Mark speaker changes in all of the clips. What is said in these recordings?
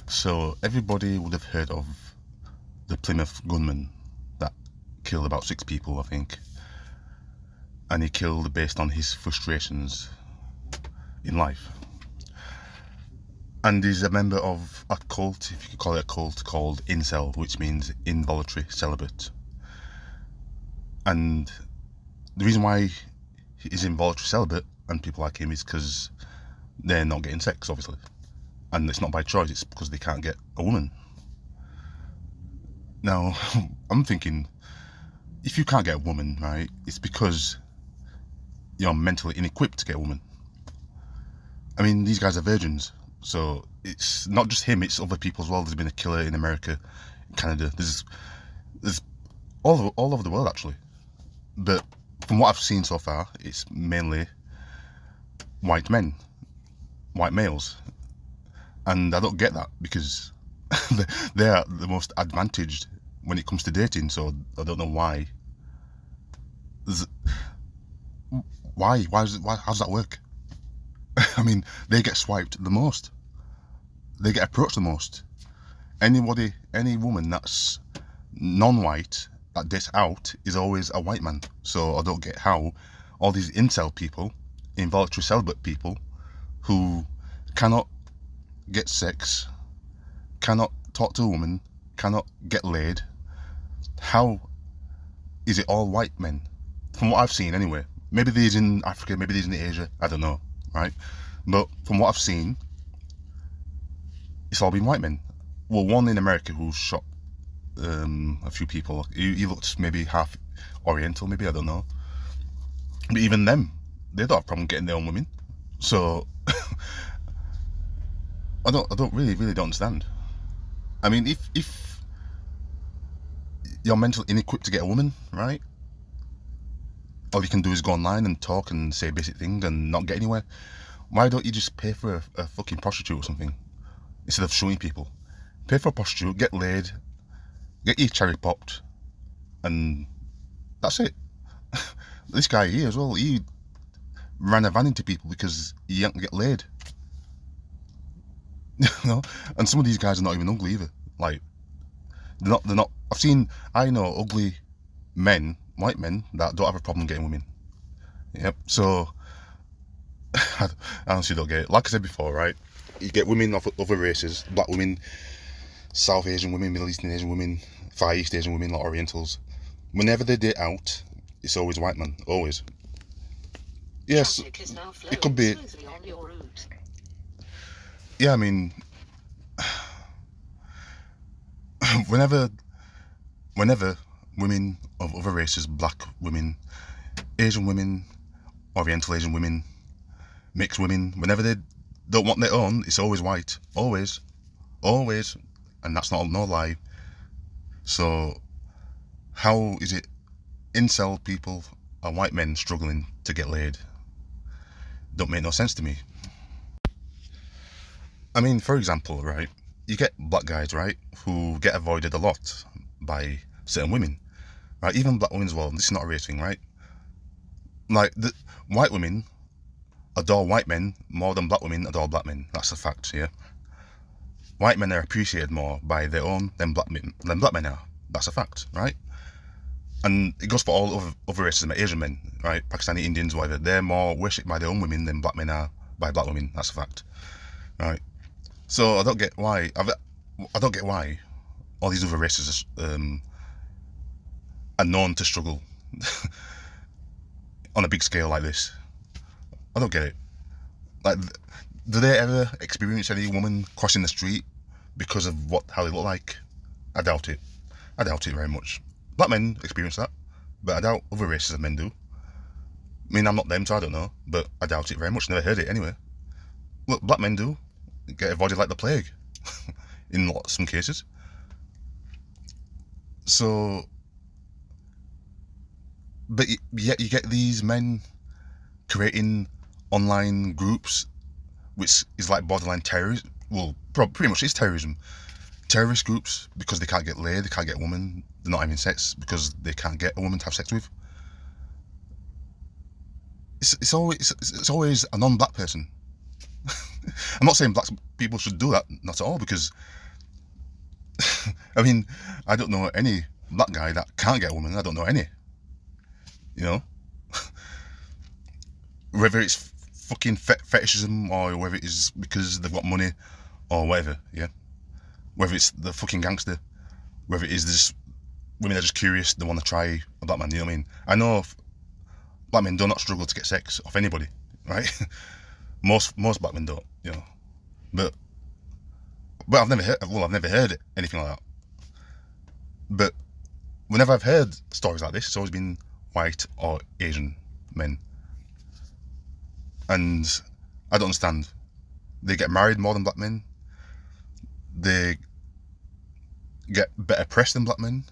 Speaker 1: So everybody would have heard of the Plymouth gunman that killed about 6 people, I think. And he killed based on his frustrations in life. And he's a member of a cult, if you could call it a cult, called Incel, which means involuntary celibate. And the reason why he's involuntary celibate and people like him is because they're not getting sex, obviously. And it's not by choice, it's because they can't get a woman. Now, I'm thinking, if you can't get a woman, right, it's because you're mentally inequipped to get a woman. I mean, these guys are virgins, so it's not just him, it's other people as well. There's been a killer in America, Canada, there's all over the world, actually. But from what I've seen so far, it's mainly white men, white males. And I don't get that, because they are the most advantaged when it comes to dating, so I don't know why. Why how does that work? I mean, they get swiped the most. They get approached the most. Any woman that's non-white that dates out is always a white man. So I don't get how all these incel people, involuntary celibate people, who cannot get sex, cannot talk to a woman, cannot get laid, how is it all white men? From what I've seen anyway. Maybe these in Africa, maybe these in Asia, I don't know, right? But from what I've seen, it's all been white men. Well, one in America who shot a few people. He looked maybe half Oriental, maybe, I don't know. But even them, they don't have a problem getting their own women. So I don't really don't understand. I mean, if you're mentally inequipped to get a woman, right? All you can do is go online and talk and say basic things and not get anywhere. Why don't you just pay for a fucking prostitute or something instead of showing people? Pay for a prostitute, get laid, get your cherry popped, and that's it. This guy here as well, he ran a van into people because he ain't get laid. You know? And some of these guys are not even ugly either. Like, they're not. I know ugly men, white men, that don't have a problem getting women. Yep. So I honestly don't get it. Like I said before, right? You get women of other races, black women, South Asian women, Middle Eastern Asian women, Far East Asian women, like Orientals. Whenever they date out, it's always white man, always. Yes, it could be. Yeah, I mean, whenever women of other races, black women, Asian women, Oriental Asian women, mixed women, whenever they don't want their own, it's always white, always, and that's not no lie. So how is it incel people are white men struggling to get laid? Don't make no sense to me. I mean, for example, right, you get black guys, right, who get avoided a lot by certain women, right, even black women as well. This is not a race thing, right? Like, the white women adore white men more than black women adore black men. That's a fact, yeah. White men are appreciated more by their own than black men are. That's a fact, right? And it goes for all other races, Asian men, right? Pakistani, Indians, whatever. They're more worshipped by their own women than black men are by black women. That's a fact, right? So I don't get why. I don't get why all these other races are known to struggle on a big scale like this. I don't get it. Like, do they ever experience any woman crossing the street because of how they look like? I doubt it. I doubt it very much. Black men experience that, but I doubt other races of men do. I mean, I'm not them, so I don't know, but I doubt it very much. Never heard it anyway. Look, black men do get avoided like the plague in some cases. So, but yet you get these men creating online groups, which is like borderline terrorism. Well, pretty much it's terrorism. Terrorist groups, because they can't get laid, they can't get a woman, they're not having sex because they can't get a woman to have sex with. It's always a non-black person. I'm not saying black people should do that, not at all, because I mean, I don't know any black guy that can't get a woman. I don't know any, you know, whether it's fucking fetishism or whether it is because they've got money or whatever, yeah, whether it's the fucking gangster, whether it is this women are just curious, they want to try a black man, you know what I mean? I know black men do not struggle to get sex off anybody, right? most black men don't, you know, but I've never heard anything like that. But whenever I've heard stories like this, it's always been white or Asian men, and I don't understand. They get married more than black men. They get better press than black men.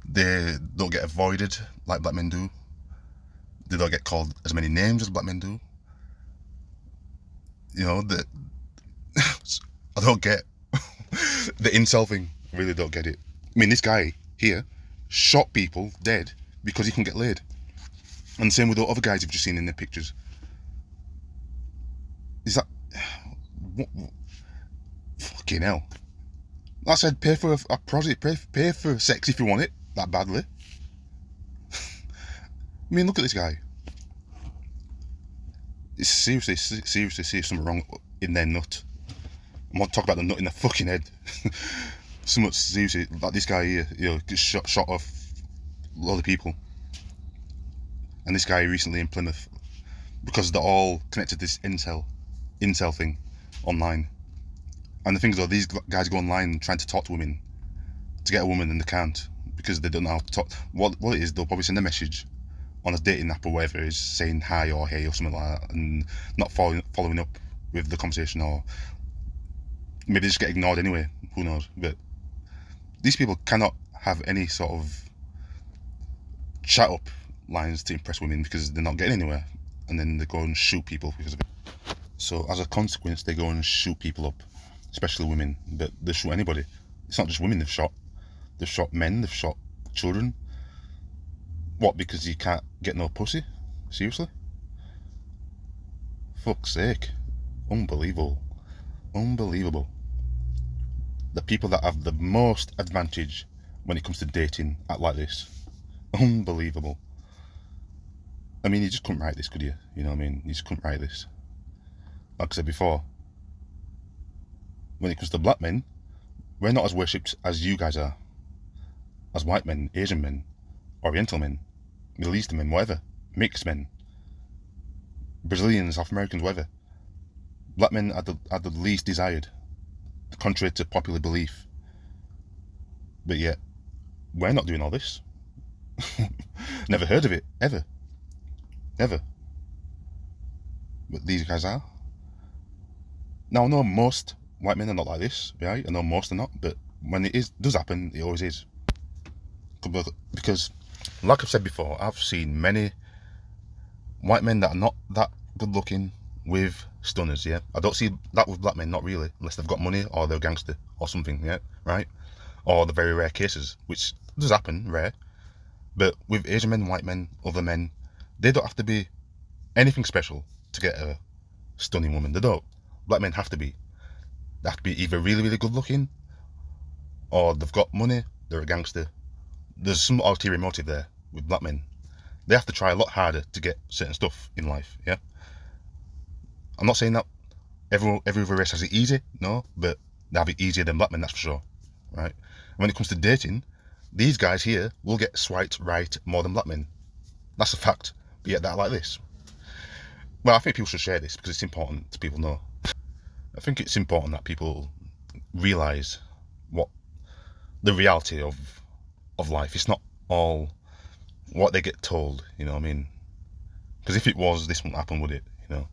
Speaker 1: They don't get avoided like black men do. They don't get called as many names as black men do. You know, I don't get the incel thing. I really don't get it. I mean, this guy here shot people dead because he couldn't get laid. And the same with the other guys you've just seen in the pictures. Is that... what? Fucking hell. Like I said, pay for a project, pay for sex if you want it that badly. I mean, look at this guy. It's seriously something wrong in their nut. I'm not talking about the nut in the fucking head. Somewhat seriously, like this guy here, you know, just shot off a lot of people. And this guy recently in Plymouth, because they're all connected to this incel thing online. And the thing is, though, these guys go online trying to talk to women to get a woman, and they can't because they don't know how to talk. What it is, they'll probably send a message on a dating app or whatever it is, saying hi or hey or something like that, and not following up with the conversation, or maybe they just get ignored anyway. Who knows? But these people cannot have any sort of chat up lines to impress women because they're not getting anywhere, and then they go and shoot people because of it. So as a consequence, they go and shoot people up, especially women, but they shoot anybody. It's not just women they've shot men, they've shot children. What, because you can't get no pussy? Seriously? Fuck's sake. Unbelievable. The people that have the most advantage when it comes to dating act like this. Unbelievable. I mean, you just couldn't write this, could you? You know what I mean? You just couldn't write this. Like I said before, when it comes to black men, we're not as worshipped as you guys are. As white men, Asian men, Oriental men, Middle Eastern men, whatever, mixed men, Brazilians, South Americans, whatever. Black men are the least desired, contrary to popular belief. But yet, we're not doing all this. Never heard of it, ever. Never. But these guys are. Now, I know most white men are not like this, right? I know most are not, but when it does happen, it always is. Because, like I've said before, I've seen many white men that are not that good looking with stunners, yeah? I don't see that with black men, not really, unless they've got money or they're a gangster or something, yeah? Right? Or the very rare cases, which does happen, rare. But with Asian men, white men, other men, they don't have to be anything special to get a stunning woman. They don't. Black men have to be. They have to be either really, really good looking, or they've got money, they're a gangster. There's some ulterior motive there with black men. They have to try a lot harder to get certain stuff in life, yeah? I'm not saying that every other race has it easy, no, but they have it easier than black men, that's for sure, right? And when it comes to dating, these guys here will get swiped right more than black men. That's a fact, but yet they're like this. Well, I think people should share this because it's important to people know. I think it's important that people realise what the reality of life. It's not all what they get told, you know what I mean? Because if it was, this wouldn't happen, would it? You know,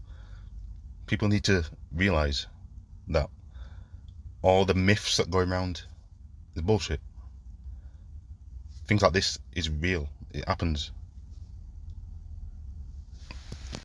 Speaker 1: people need to realise that all the myths that go around is bullshit. Things like this is real. It happens.